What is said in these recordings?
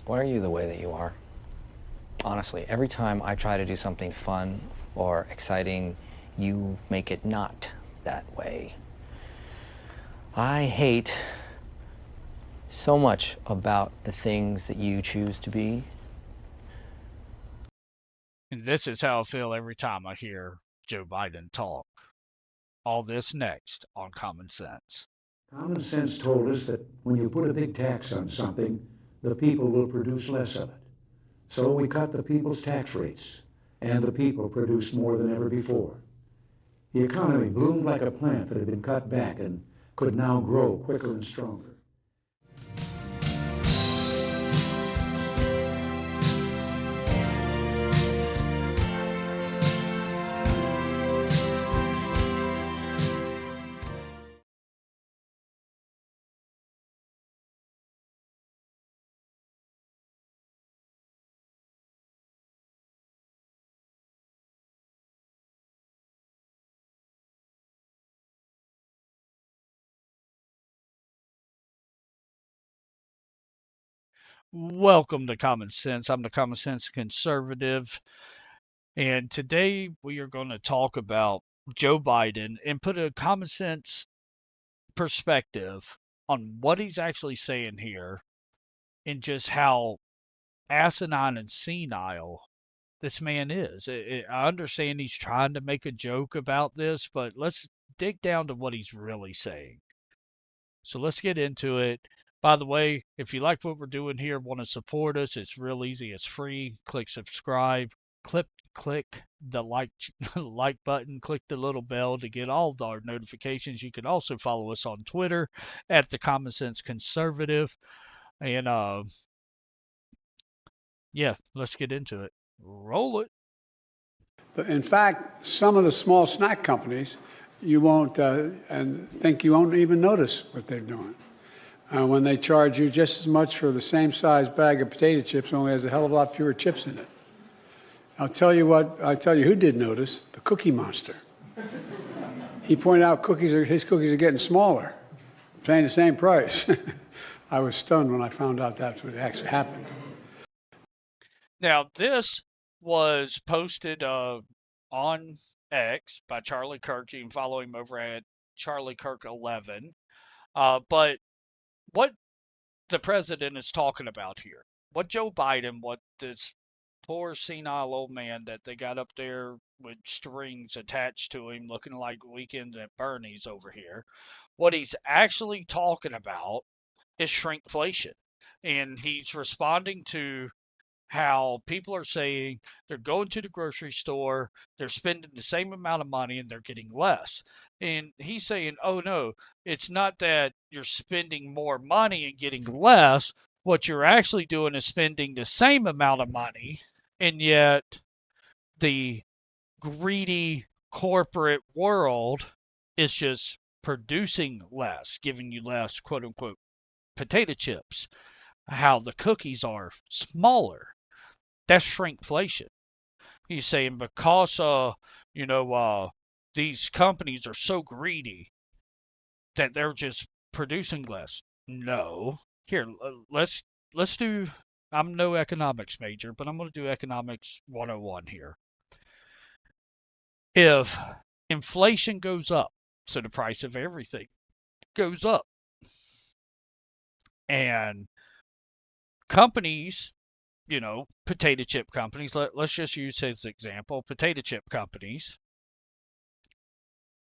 Why are you the way that you are? Honestly, every time I try to do something fun or exciting, you make it not that way. I hate so much about the things that you choose to be. And this is how I feel every time I hear Joe Biden talk. All this next on Common Sense. Common sense told us that when you put a big tax on something, the people will produce less of it. So we cut the people's tax rates, and the people produced more than ever before. The economy bloomed like a plant that had been cut back and could now grow quicker and stronger. Welcome to Common Sense. I'm the Common Sense Conservative. And today we are going to talk about Joe Biden and put a common sense perspective on what he's actually saying here and just how asinine and senile this man is. I understand he's trying to make a joke about this, but let's dig down to what he's really saying. So let's get into it. By the way, if you like what we're doing here, want to support us, it's real easy. It's free. Click subscribe. Click the like button. Click the little bell to get all our notifications. You can also follow us on Twitter at the Common Sense Conservative. And yeah, let's get into it. Roll it. In fact, some of the small snack companies, you won't and think you won't even notice what they're doing. When they charge you just as much for the same size bag of potato chips, only has a hell of a lot fewer chips in it. I'll tell you who did notice, the Cookie Monster. He pointed out his cookies are getting smaller, paying the same price. I was stunned when I found out that's what actually happened. Now, this was posted on X by Charlie Kirk. You can follow him over at Charlie Kirk 11. But what the president is talking about here, what Joe Biden, what this poor senile old man that they got up there with strings attached to him looking like Weekend at Bernie's over here, what he's actually talking about is shrinkflation. And he's responding to how people are saying they're going to the grocery store, they're spending the same amount of money and they're getting less. And he's saying, oh no, it's not that you're spending more money and getting less. What you're actually doing is spending the same amount of money, and yet the greedy corporate world is just producing less, giving you less quote unquote potato chips. How the cookies are smaller, that's shrinkflation. He's saying because you know these companies are so greedy that they're just producing less. No. Here, let's do. I'm no economics major, but I'm going to do economics 101 here. If inflation goes up, so the price of everything goes up, and companies, potato chip companies, let's just use his example, potato chip companies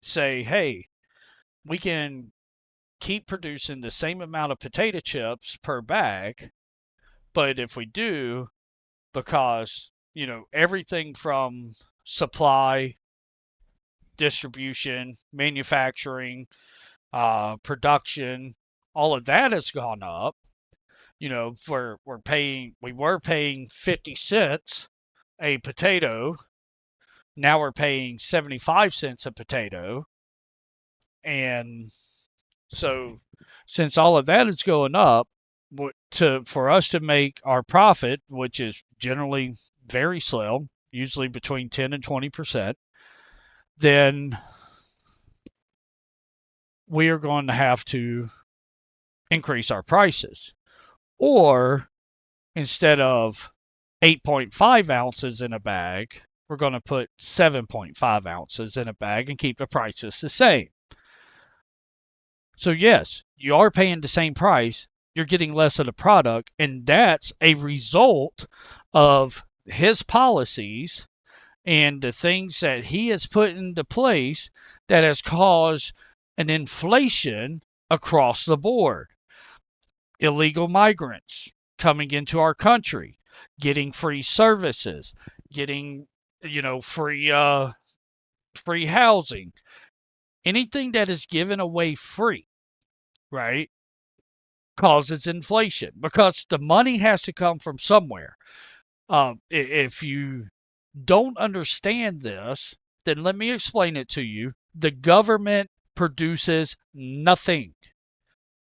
say, hey, we can keep producing the same amount of potato chips per bag, but if we do, because, everything from supply, distribution, manufacturing, production, all of that has gone up. We were paying 50 cents a potato. Now we're paying 75 cents a potato. And so since all of that is going up, for us to make our profit, which is generally very slow, usually between 10 and 20%, then we are going to have to increase our prices. Or instead of 8.5 ounces in a bag, we're going to put 7.5 ounces in a bag and keep the prices the same. So yes, you are paying the same price, you're getting less of the product, and that's a result of his policies and the things that he has put into place that has caused an inflation across the board. Illegal migrants coming into our country, getting free services, getting, free housing. Anything that is given away free, right, causes inflation because the money has to come from somewhere. If you don't understand this, then let me explain it to you. The government produces nothing.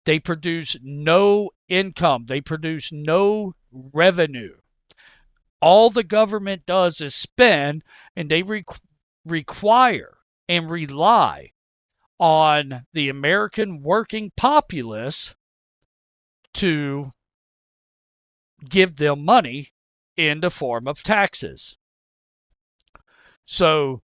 They produce no income. They produce no revenue. All the government does is spend, and they require and rely on the American working populace to give them money in the form of taxes. So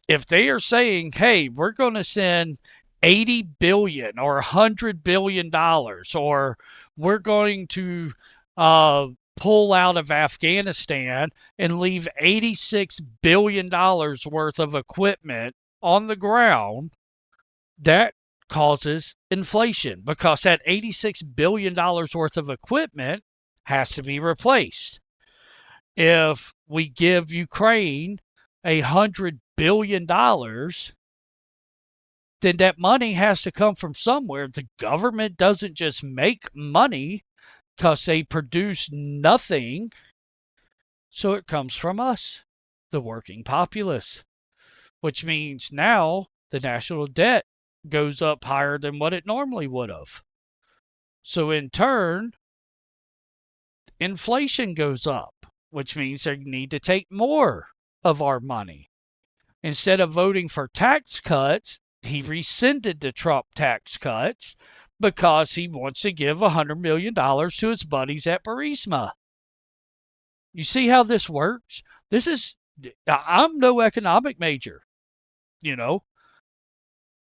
if they are saying, hey, we're going to send 80 billion or 100 billion dollars, or we're going to pull out of Afghanistan and leave 86 billion dollars worth of equipment on the ground, that causes inflation because that $86 billion worth of equipment has to be replaced. If we give Ukraine $100 billion, then that money has to come from somewhere. The government doesn't just make money because they produce nothing. So it comes from us, the working populace, which means now the national debt goes up higher than what it normally would have. So in turn, inflation goes up, which means they need to take more of our money. Instead of voting for tax cuts, he rescinded the Trump tax cuts because he wants to give $100 million to his buddies at Burisma. You see how this works? I'm no economic major,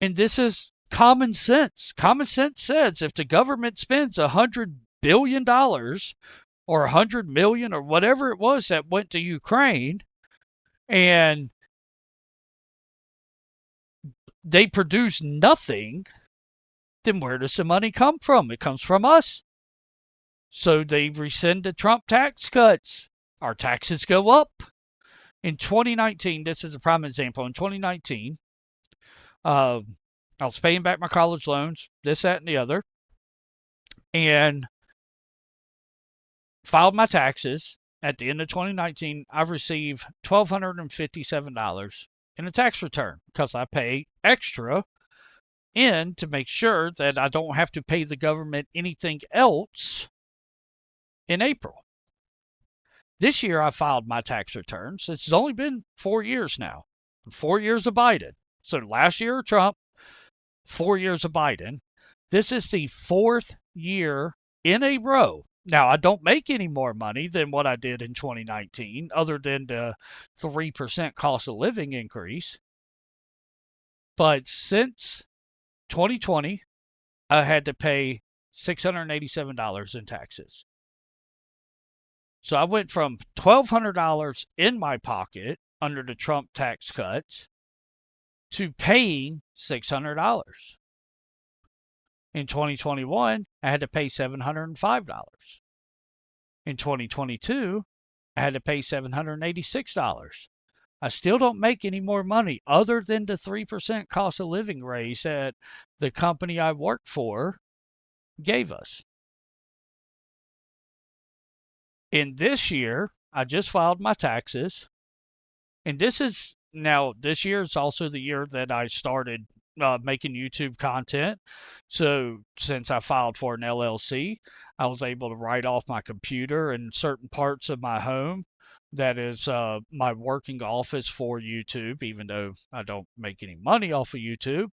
and this is common sense. Common sense says if the government spends $100 billion or 100 million or whatever it was that went to Ukraine, and they produce nothing, then where does the money come from? It comes from us. So they rescind the Trump tax cuts. Our taxes go up. In 2019, this is a prime example. In 2019, I was paying back my college loans, this, that, and the other, and filed my taxes. At the end of 2019, I received $1,257 in a tax return because I pay extra in to make sure that I don't have to pay the government anything else in April. This year, I filed my tax returns. It's only been 4 years now. 4 years of Biden. So last year, Trump, 4 years of Biden. This is the 4th year in a row. Now, I don't make any more money than what I did in 2019, other than the 3% cost of living increase. But since 2020, I had to pay $687 in taxes. So I went from $1,200 in my pocket under the Trump tax cuts to paying $600. In 2021, I had to pay $705. In 2022, I had to pay $786. I still don't make any more money other than the 3% cost of living raise that the company I work for gave us. In this year, I just filed my taxes. And this year is also the year that I started making YouTube content. So since I filed for an LLC, I was able to write off my computer and certain parts of my home. That is my working office for YouTube, even though I don't make any money off of YouTube.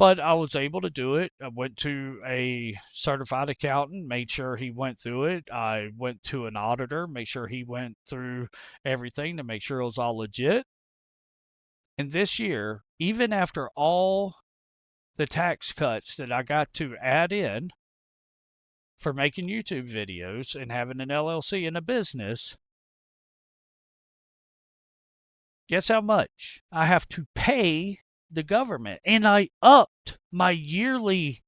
But I was able to do it. I went to a certified accountant, made sure he went through it. I went to an auditor, made sure he went through everything to make sure it was all legit. And this year, even after all the tax cuts that I got to add in for making YouTube videos and having an LLC and a business, guess how much I have to pay the government? And I upped my yearly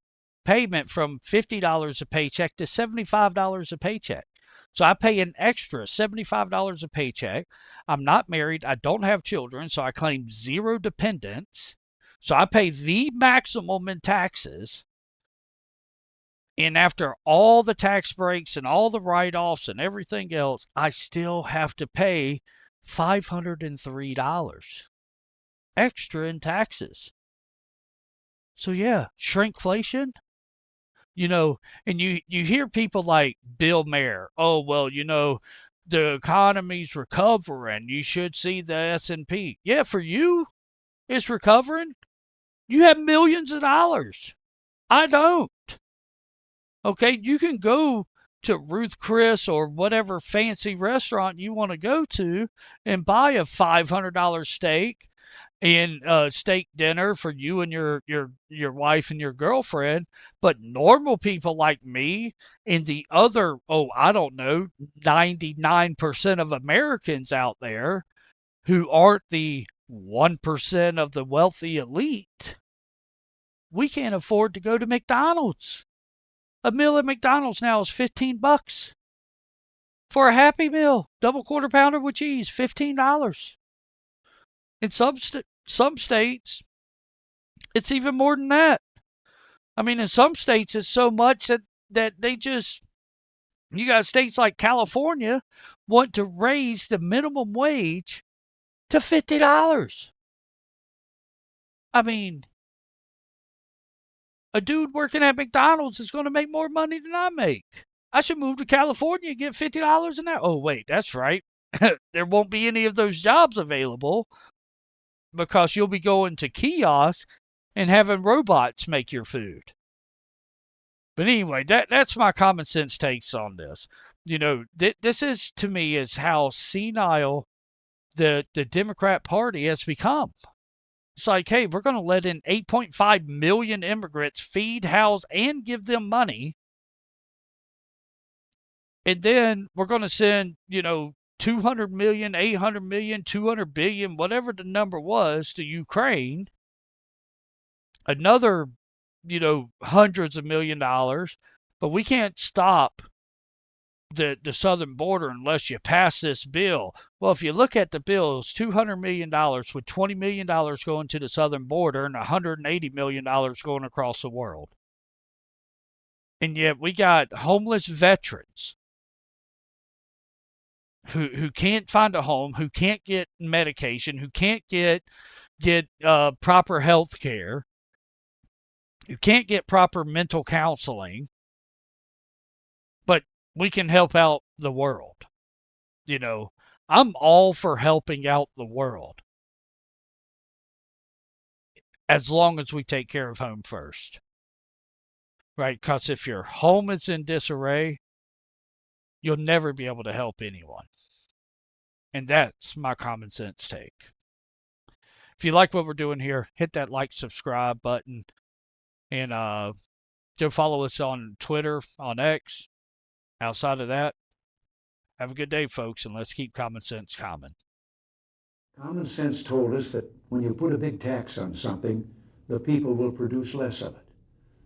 payment from $50 a paycheck to $75 a paycheck. So I pay an extra $75 a paycheck. I'm not married. I don't have children, so I claim zero dependents. So I pay the maximum in taxes. And after all the tax breaks and all the write-offs and everything else, I still have to pay $503 extra in taxes. So yeah, shrinkflation, and you hear people like Bill Mayer, oh, well, the economy's recovering. You should see the S&P. Yeah, for you, it's recovering. You have millions of dollars. I don't. Okay, you can go to Ruth Chris or whatever fancy restaurant you want to go to and buy a $500 steak and steak dinner for you and your wife and your girlfriend. But normal people like me and the other, I don't know, 99% of Americans out there who aren't the 1% of the wealthy elite, we can't afford to go to McDonald's. A meal at McDonald's now is $15 for a Happy Meal, double quarter pounder with cheese, $15. In some states, it's even more than that. I mean, in some states, it's so much that they just, you got states like California want to raise the minimum wage to $50. I mean, a dude working at McDonald's is going to make more money than I make. I should move to California and get $50 an hour. Oh, wait, that's right. There won't be any of those jobs available because you'll be going to kiosks and having robots make your food. But anyway, that's my common sense takes on this. This is, to me, is how senile the Democrat Party has become. It's like, hey, we're going to let in 8.5 million immigrants, feed, house, and give them money. And then we're going to send, 200 million, 800 million, 200 billion, whatever the number was, to Ukraine. Another, hundreds of $1 million. But we can't stop the southern border unless you pass this bill. Well, if you look at the bills, $200 million with $20 million going to the southern border and $180 million going across the world. And yet we got homeless veterans who can't find a home, who can't get medication, who can't get proper health care, who can't get proper mental counseling, but we can help out the world. I'm all for helping out the world as long as we take care of home first, right? Because if your home is in disarray, you'll never be able to help anyone. And that's my common sense take. If you like what we're doing here, hit that like, subscribe button, and go follow us on Twitter, on X. Outside of that, have a good day, folks, and let's keep common sense common. Common sense told us that when you put a big tax on something, the people will produce less of it.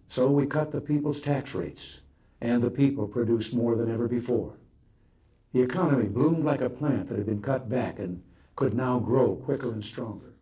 So we cut the people's tax rates, and the people produced more than ever before. The economy bloomed like a plant that had been cut back and could now grow quicker and stronger.